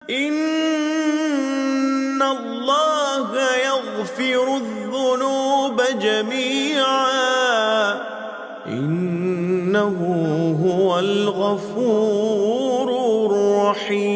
إن الله يغفر الذنوب جميعا إنه هو الغفور الرحيم.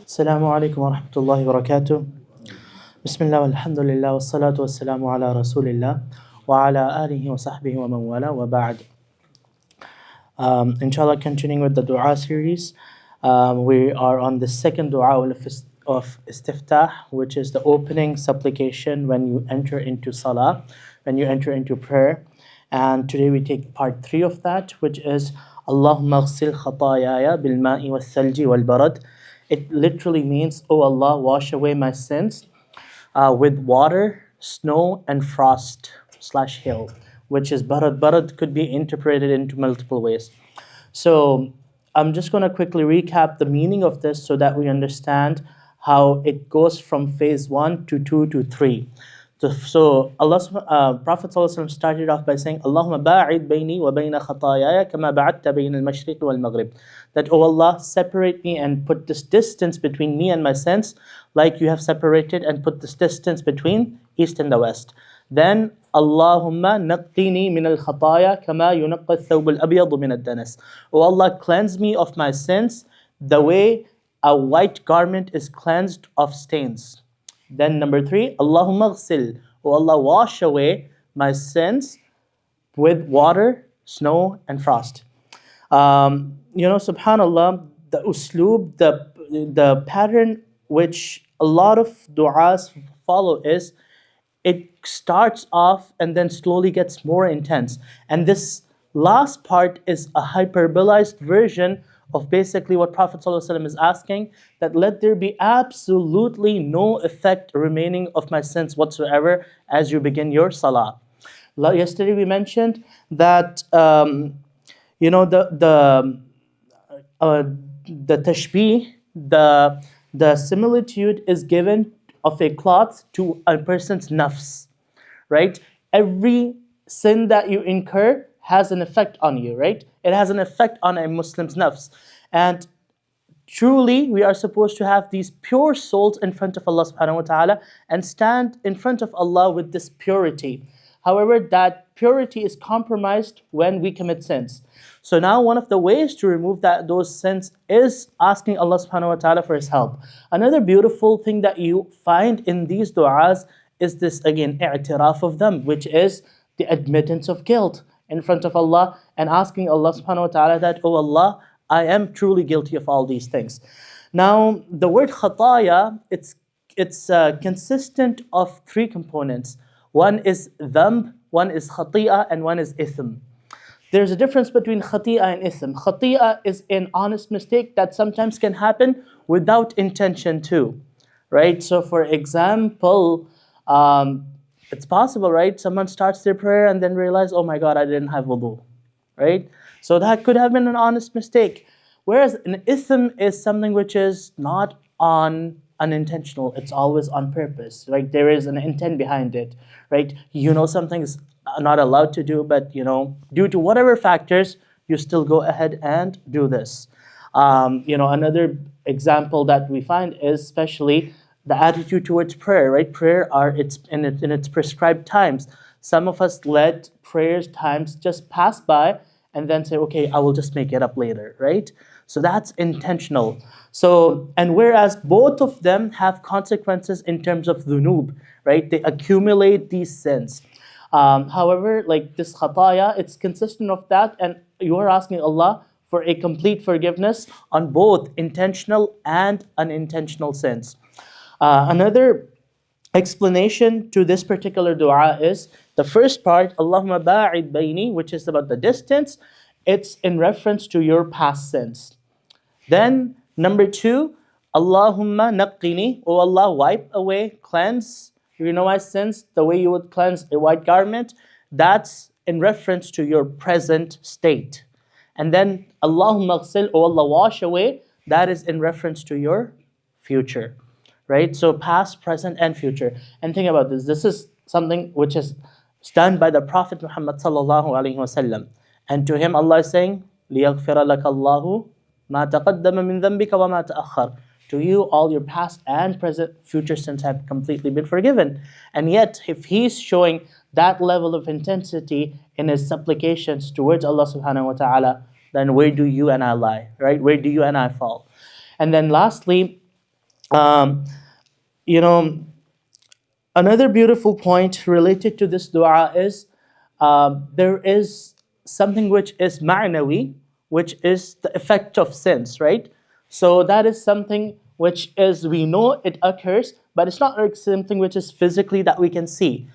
السلام عليكم ورحمة الله وبركاته. بسم الله والحمد لله والصلاة والسلام على رسول الله وعلى آله وصحبه ومن والاه وبعد. Inshallah, continuing with the dua series, we are on the second dua of istiftah, which is the opening supplication when you enter into salah, when you enter into prayer. And today we take part 3 of that, which is Allahumma ghsil khatayaya bil ma'i wal thalji wal barad. It literally means, oh Allah, wash away my sins with water, snow, and frost / hail, which is barad. Barad could be interpreted into multiple ways. So I'm just going to quickly recap the meaning of this so that we understand how it goes from phase 1 to 2 to 3. So Prophet ﷺ started off by saying, Allahumma ba'id bayni wa bayna khatayaya kama ba'adta bayna al-mashriq wal-maghrib. That, oh Allah, separate me and put this distance between me and my sins, like you have separated and put this distance between east and the west. Then, Allahumma naqqini min al-khataya kama yunaqqa al-thawb al-abyad min al-danas. Oh Allah, cleanse me of my sins the way a white garment is cleansed of stains. Then number 3, Allahumma ghsil. Oh Allah, wash away my sins with water, snow, and frost. Subhanallah, the usloob, the pattern which a lot of du'as follow is, it starts off and then slowly gets more intense. And this last part is a hyperbolized version of basically what Prophet ﷺ is asking, that let there be absolutely no effect remaining of my sins whatsoever as you begin your salah. Yesterday we mentioned that the tashbih, the similitude is given of a cloth to a person's nafs, right? Every sin that you incur has an effect on you, right? It has an effect on a Muslim's nafs. And truly, we are supposed to have these pure souls in front of Allah subhanahu wa ta'ala and stand in front of Allah with this purity. However, that purity is compromised when we commit sins. So now one of the ways to remove those sins is asking Allah subhanahu wa ta'ala for His help. Another beautiful thing that you find in these du'as is this, again, i'tiraf of them, which is the admittance of guilt in front of Allah and asking Allah subhanahu wa ta'ala that, oh Allah, I am truly guilty of all these things. Now, the word khataya, it's consistent of 3 components. One is dhanb, one is khati'ah, and one is ithm. There's a difference between khati'ah and ithm. Khati'ah is an honest mistake that sometimes can happen without intention too, right? So for example, it's possible, right? Someone starts their prayer and then realize, oh my God, I didn't have wudu, right? So that could have been an honest mistake. Whereas an ithm is something which is not unintentional, it's always on purpose, right? There is an intent behind it, right? You know something is not allowed to do, but due to whatever factors, you still go ahead and do this. Another example that we find is especially the attitude towards prayer, right? Prayer it's in its prescribed times. Some of us let prayers times just pass by and then say, okay, I will just make it up later, right? So that's intentional. So, and whereas both of them have consequences in terms of dhunub, right? They accumulate these sins. However, like this khataya, it's consistent of that, and you are asking Allah for a complete forgiveness on both intentional and unintentional sins. Another explanation to this particular dua is the first part, Allahumma ba'id bayni, which is about the distance. It's in reference to your past sins. Then number 2, Allahumma naqqini, oh Allah, wipe away, cleanse my sins the way you would cleanse a white garment. That's in reference to your present state. And then Allahumma ghsil, oh Allah, wash away, that is in reference to your future, right? So past, present, and future. And think about this. This is something which is done by the Prophet Muhammad sallallahu alaihi wasallam. And to him Allah is saying, لِيَغْفِرَ لَكَ اللَّهُ مَا تَقَدَّمَ مِن ذَنْبِكَ وَمَا تَأَخَّرَ. To you, all your past and present future sins have completely been forgiven. And yet, if he's showing that level of intensity in his supplications towards Allah subhanahu wa ta'ala, then where do you and I lie, right? Where do you and I fall? And then lastly, um, you know, another beautiful point related to this dua is there is something which is ma'nawi, which is the effect of sins, right? So that is something which is, we know it occurs, but it's not like something which is physically that we can see.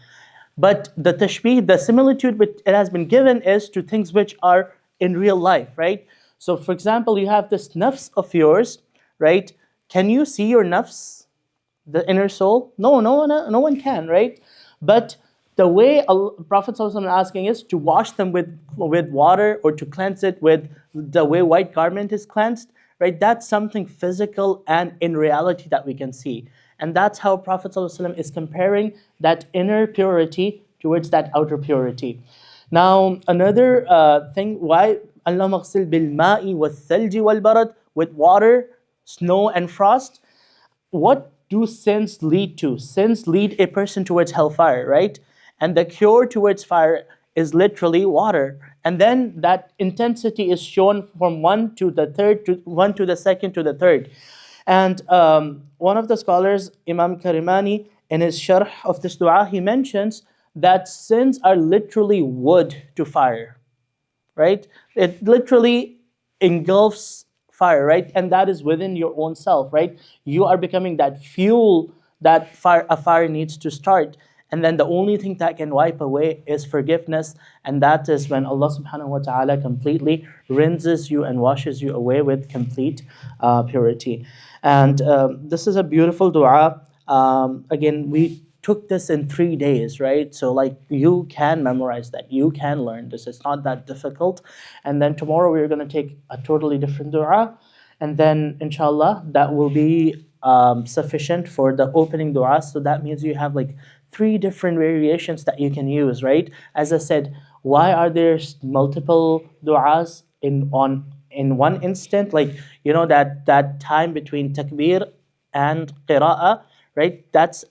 But the tashbih, the similitude which it has been given is to things which are in real life, right? So for example, you have this nafs of yours, right? Can you see your nafs, the inner soul? No, no one can, right? But the way Prophet ﷺ is asking is to wash them with water, or to cleanse it with the way white garment is cleansed, right? That's something physical and in reality that we can see. And that's how Prophet ﷺ is comparing that inner purity towards that outer purity. Now, another thing, why Allah maghsil bil ma'i wal thalji wal barad, with water, snow and frost. What do sins lead to? Sins lead a person towards hellfire, right? And the cure towards fire is literally water. And then that intensity is shown from one to the third, to one to the second to the third. And one of the scholars, Imam Karimani, in his sharh of this dua, he mentions that sins are literally wood to fire, right? It literally engulfs fire, right? And that is within your own self, right? You are becoming that fuel that a fire needs to start. And then the only thing that can wipe away is forgiveness. And that is when Allah subhanahu wa ta'ala completely rinses you and washes you away with complete purity. And this is a beautiful dua. Again, we took this in 3 days, right? So like, you can memorize that, you can learn this, it's not that difficult. And then tomorrow we're going to take a totally different dua, and then inshallah that will be sufficient for the opening dua. So that means you have like 3 different variations that you can use, right? As I said, why are there multiple duas in one instant? Like, you know, that time between takbir and qira'ah, right? That's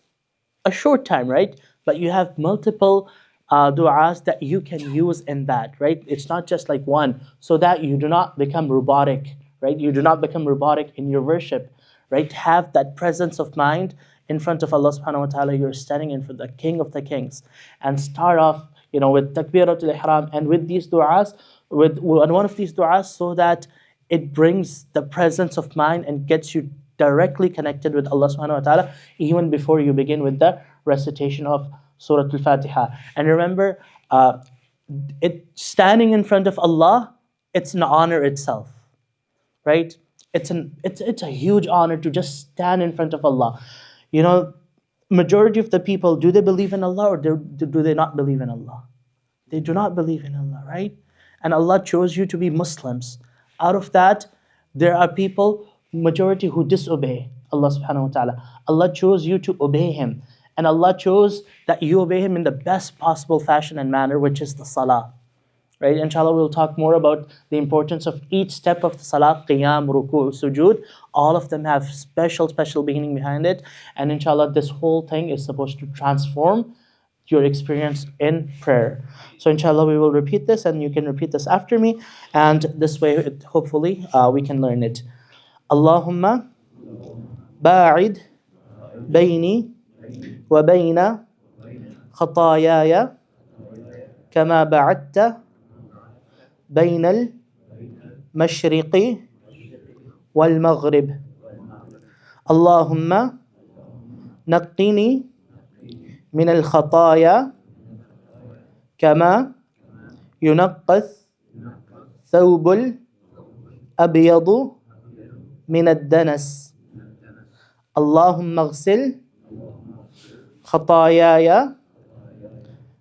a short time, right? But you have multiple du'as that you can use in that, right? It's not just like one, so that you do not become robotic, right? You do not become robotic in your worship, right? Have that presence of mind in front of Allah subhanahu wa ta'ala. You're standing in front of the King of the Kings, and start off, you know, with takbiratul ihram and with these du'as, with one of these du'as, so that it brings the presence of mind and gets you directly connected with Allah subhanahu wa ta'ala, even before you begin with the recitation of Surah Al-Fatiha. And remember, standing in front of Allah, it's an honor itself, right? It's a huge honor to just stand in front of Allah. You know, majority of the people, do they believe in Allah, or do they not believe in Allah? They do not believe in Allah, right? And Allah chose you to be Muslims. Out of that, there are people, majority, who disobey Allah subhanahu wa ta'ala. Allah chose you to obey Him. And Allah chose that you obey Him in the best possible fashion and manner, which is the salah. Right? Inshallah, we'll talk more about the importance of each step of the salah, qiyam, ruku', sujood. All of them have special meaning behind it. And inshallah, this whole thing is supposed to transform your experience in prayer. So inshallah, we will repeat this, and you can repeat this after me. And this way, hopefully, we can learn it. Allahumma ba'id bayni wa bayna khatayaya kama ba'adta bayna al-mashriqi wal-maghrib. Allahumma naqqini min al-khataya kama yunaqqa thawb al-abyadu من الدنس. اللهم اغسل خطاياي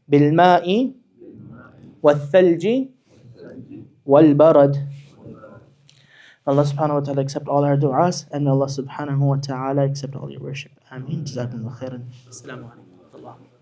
بالماء والثلج والبرد. Allah subhanahu wa ta'ala accept all our du'as, and Allah subhanahu wa ta'ala accept all your worship. Ameen. Jazakumullah khairan. Assalamu alaikum.